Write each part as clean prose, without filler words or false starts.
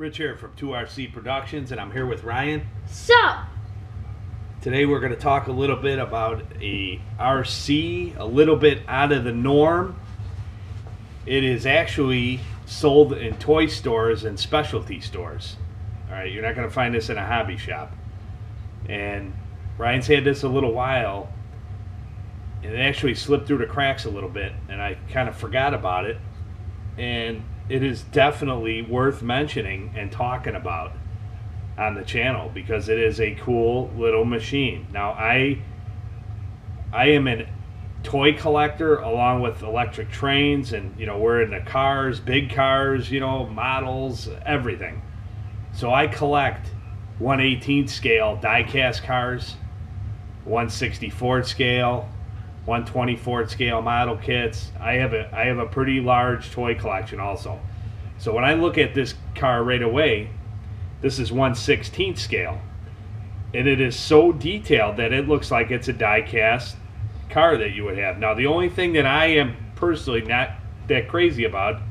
Rich here from 2RC Productions, and I'm here with Ryan. Sup? Today we're going to talk a little bit about a RC, a little bit out of the norm. It is actually sold in toy stores and specialty stores. Alright, you're not going to find this in a hobby shop. And Ryan's had this a little while, and it actually slipped through the cracks a little bit, and I kind of forgot about it. And it is definitely worth mentioning and talking about on the channel because it is a cool little machine. Now I am a toy collector along with electric trains, and we're into cars, big cars, models, everything. So I collect 1/18 scale die-cast cars, 1/64 scale, 1/24 scale model kits. I have a pretty large toy collection also. So when I look at this car right away, this is 1/16 scale, and it is so detailed that it looks like it's a die-cast car that you would have. Now the only thing that I am personally not that crazy about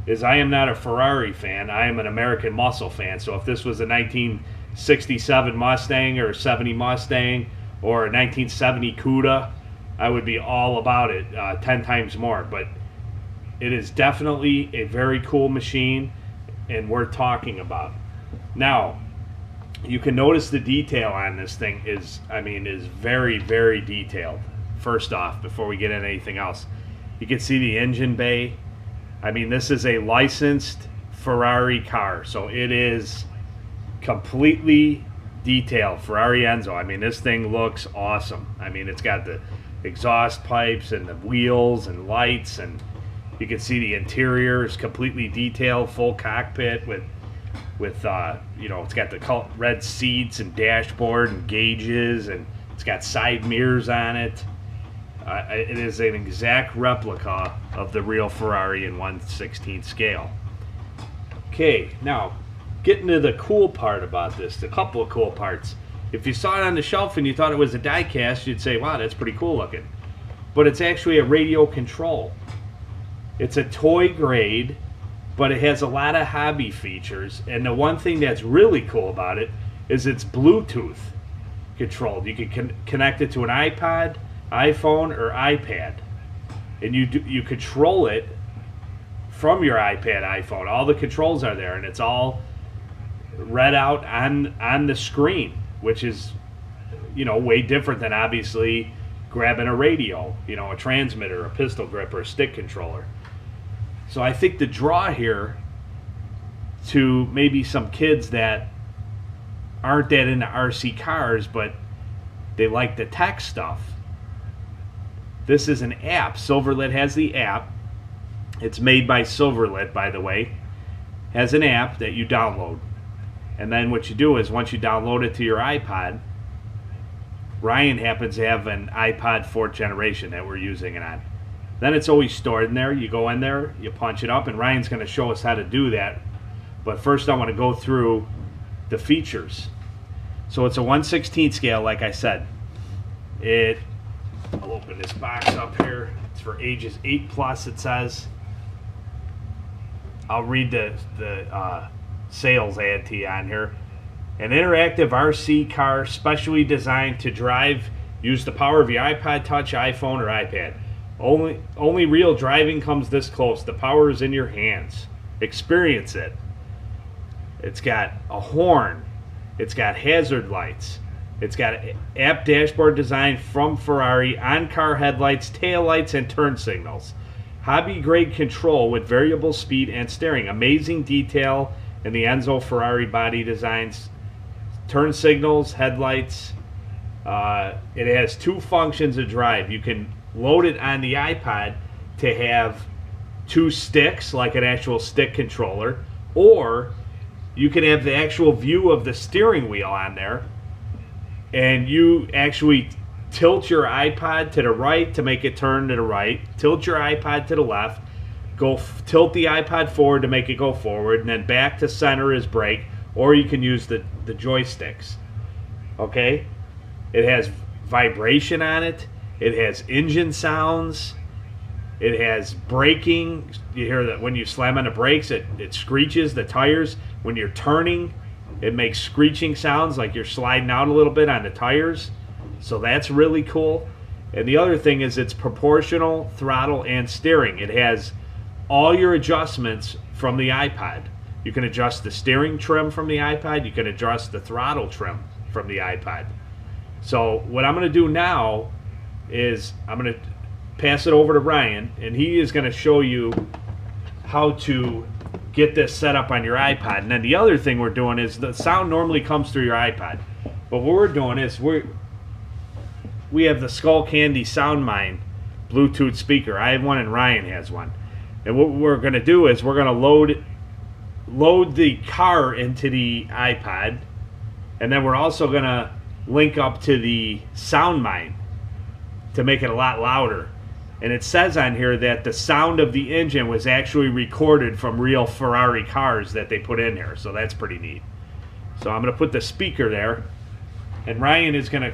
is I am not a Ferrari fan. I am an American muscle fan. So if this was a 1967 Mustang or a 70 Mustang or a 1970 Cuda, I would be all about it 10 times more. But it is definitely a very cool machine and worth talking about. Now, you can notice the detail on this thing is very, very detailed. First off, before we get into anything else, you can see the engine bay. This is a licensed Ferrari car, so it is completely detailed. Ferrari Enzo. This thing looks awesome. It's got the exhaust pipes and the wheels and lights, and you can see the interior is completely detailed, full cockpit with it's got the red seats and dashboard and gauges, and it's got side mirrors on it. It is an exact replica of the real Ferrari in 1/16 scale. Okay, now getting to the cool part about this, a couple of cool parts. If you saw it on the shelf and you thought it was a die-cast, you'd say, wow, that's pretty cool looking. But it's actually a radio control. It's a toy grade, but it has a lot of hobby features. And the one thing that's really cool about it is it's Bluetooth controlled. You can connect it to an iPod, iPhone, or iPad. And you control it from your iPad, iPhone. All the controls are there, and it's all read out on the screen, which is way different than obviously grabbing a radio, a transmitter, a pistol grip, or a stick controller. So I think the draw here to maybe some kids that aren't that into RC cars, but they like the tech stuff, this is an app. Silverlit has the app. It's made by Silverlit, by the way. Has an app that you download. And then what you do is once you download it to your iPod, Ryan happens to have an iPod 4th generation that we're using it on. Then it's always stored in there. You go in there, you punch it up, and Ryan's going to show us how to do that. But first I want to go through the features. So it's a 1/16 scale, like I said. I'll open this box up here. It's for ages 8+, it says. I'll read the sales ad to you on here. An interactive RC car specially designed to drive. Use the power of your iPod Touch, iPhone, or iPad. Only real driving comes this close. The power is in your hands. Experience it. It's got a horn. It's got hazard lights. It's got an app dashboard designed from Ferrari, on-car headlights, tail lights, and turn signals. Hobby-grade control with variable speed and steering. Amazing detail in the Enzo Ferrari body designs. Turn signals, headlights. It has two functions of drive. You can load it on the iPod to have two sticks, like an actual stick controller, or you can have the actual view of the steering wheel on there, and you actually tilt your iPod to the right to make it turn to the right, tilt your iPod to the left, tilt the iPod forward to make it go forward, and then back to center is brake, or you can use the joysticks. Okay? It has vibration on it. It has engine sounds. It has braking. You hear that when you slam on the brakes, it screeches the tires. When you're turning, it makes screeching sounds like you're sliding out a little bit on the tires. So that's really cool. And the other thing is it's proportional throttle and steering. It has all your adjustments from the iPod. You can adjust the steering trim from the iPod. You can adjust the throttle trim from the iPod. So what I'm going to do now is I'm going to pass it over to Ryan, and he is going to show you how to get this set up on your iPod. And then the other thing we're doing is the sound normally comes through your iPod. But what we're doing is we have the Skullcandy Soundmine Bluetooth speaker. I have one and Ryan has one. And what we're going to do is we're going to load the car into the iPod, and then we're also going to link up to the Soundmine to make it a lot louder. And it says on here that the sound of the engine was actually recorded from real Ferrari cars that they put in here, so that's pretty neat. So I'm going to put the speaker there, and Ryan is going to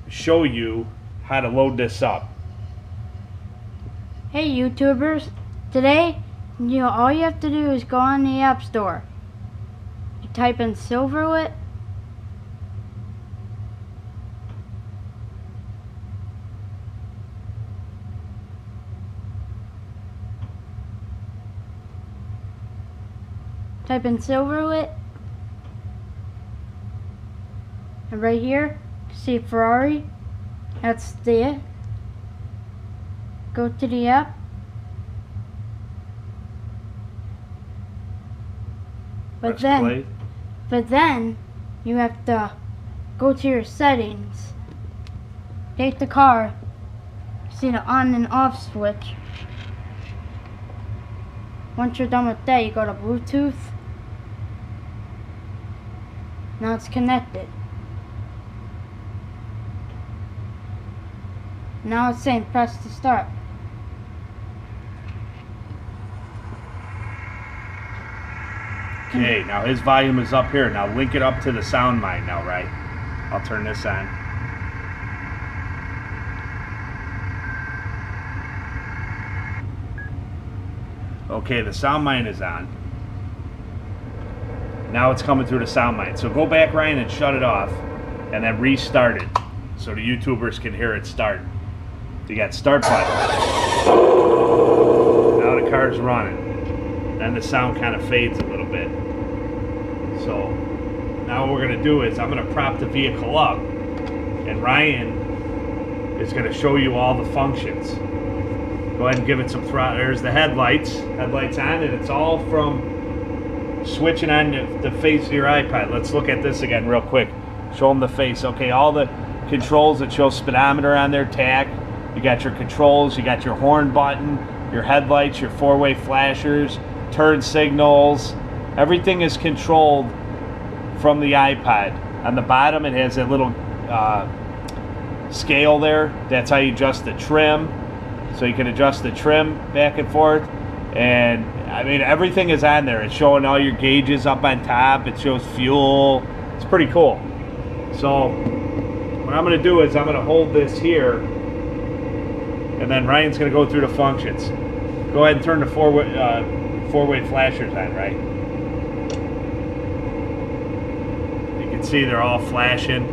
show you how to load this up. Hey YouTubers, today, all you have to do is go on the App Store. You type in Silverlit, and right here, see Ferrari, that's it. Go to the app, but then you have to go to your settings, take the car, see the on and off switch. Once you're done with that, you go to Bluetooth. Now it's connected. Now it's saying press to start. Okay, now his volume is up here. Now link it up to the Soundmine now, right? I'll turn this on. Okay, the Soundmine is on. Now it's coming through the Soundmine. So go back, Ryan, and shut it off, and then restart it so the YouTubers can hear it start. You got start button. Now the car's running. Then the sound kind of fades a little bit. So now what we're going to do is I'm going to prop the vehicle up, and Ryan is going to show you all the functions. Go ahead and give it some throttle. There's the headlights on, and it's all from switching on the face of your iPod. Let's look at this again real quick. Show them the face. Okay, all the controls that show speedometer on their tach. You got your controls, you got your horn button, your headlights, your four-way flashers, turn signals. Everything is controlled from the iPod. On the bottom it has a little scale there. That's how you adjust the trim. So you can adjust the trim back and forth. And I mean, everything is on there. It's showing all your gauges up on top. It shows fuel. It's pretty cool. So what I'm going to do is I'm going to hold this here, and then Ryan's going to go through the functions. Go ahead and turn the four-way flashers on, right? You can see they're all flashing.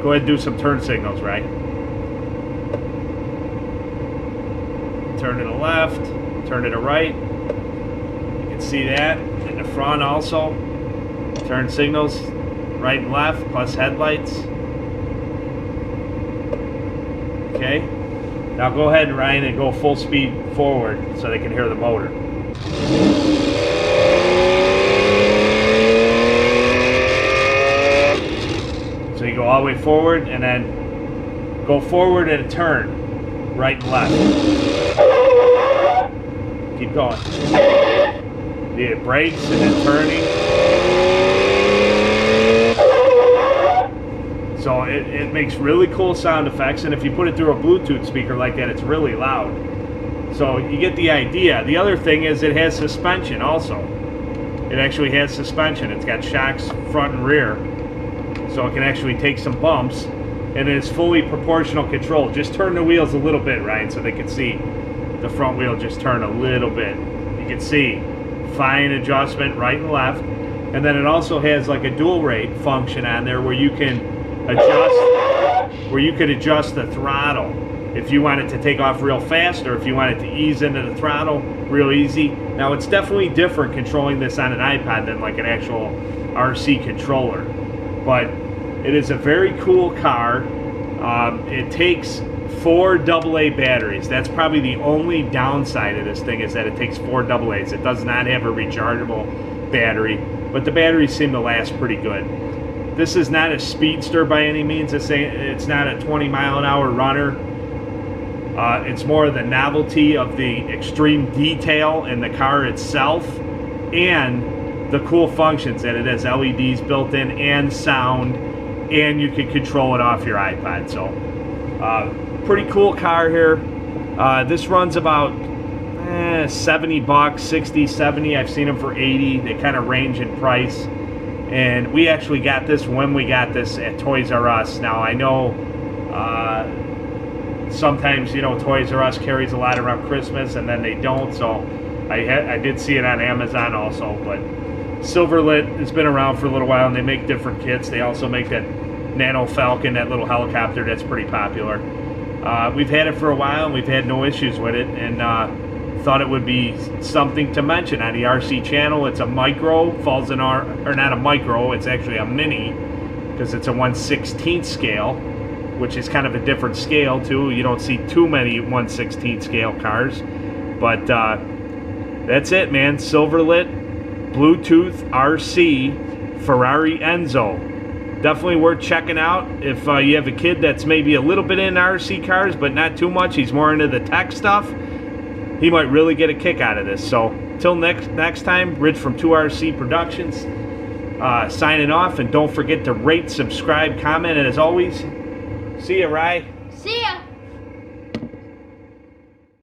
Go ahead and do some turn signals, right? Turn to the left, turn to the right. You can see that in the front also. Turn signals, right and left, plus headlights. Okay. Now go ahead, Ryan, and go full speed forward so they can hear the motor. So you go all the way forward, and then go forward and turn, right and left. Keep going. It brakes and then turning. So it makes really cool sound effects, and if you put it through a Bluetooth speaker like that, it's really loud. So you get the idea. The other thing is it has suspension also. It actually has suspension. It's got shocks front and rear, so it can actually take some bumps and it's fully proportional control. Just turn the wheels a little bit, Ryan, so they can see the front wheel just turn a little bit. You can see fine adjustment right and left. And then it also has like a dual rate function on there where you can adjust the throttle. If you want it to take off real fast or if you want it to ease into the throttle real easy. Now it's definitely different controlling this on an iPod than like an actual RC controller. But it is a very cool car. It takes 4 AA batteries. That's probably the only downside of this thing, is that it takes 4 AA's. It does not have a rechargeable battery, but the batteries seem to last pretty good. This is not a speedster by any means. It's not a 20-mile-an-hour runner. It's more of the novelty of the extreme detail in the car itself and the cool functions that it has LEDs built in and sound, and you can control it off your iPod. So pretty cool car here. This runs about 70 bucks, 60, 70. I've seen them for 80. They kind of range in price. And we actually got this when we got this at Toys R Us. Now I know sometimes, you know, Toys R Us carries a lot around Christmas and then they don't. So I did see it on Amazon also. But Silverlit has been around for a little while and they make different kits. They also make that Nano Falcon, that little helicopter that's pretty popular. We've had it for a while and we've had no issues with it, and thought it would be something to mention on the RC channel. It's a micro, falls in our, or not a micro, it's actually a mini, because it's a 1/16 scale, which is kind of a different scale too. You don't see too many 1/16 scale cars. But that's it, man. Silverlit, Bluetooth RC, Ferrari Enzo. Definitely worth checking out if you have a kid that's maybe a little bit into RC cars, but not too much. He's more into the tech stuff. He might really get a kick out of this. So, till next time, Rich from 2RC Productions signing off. And don't forget to rate, subscribe, comment, and as always, see ya, Rye.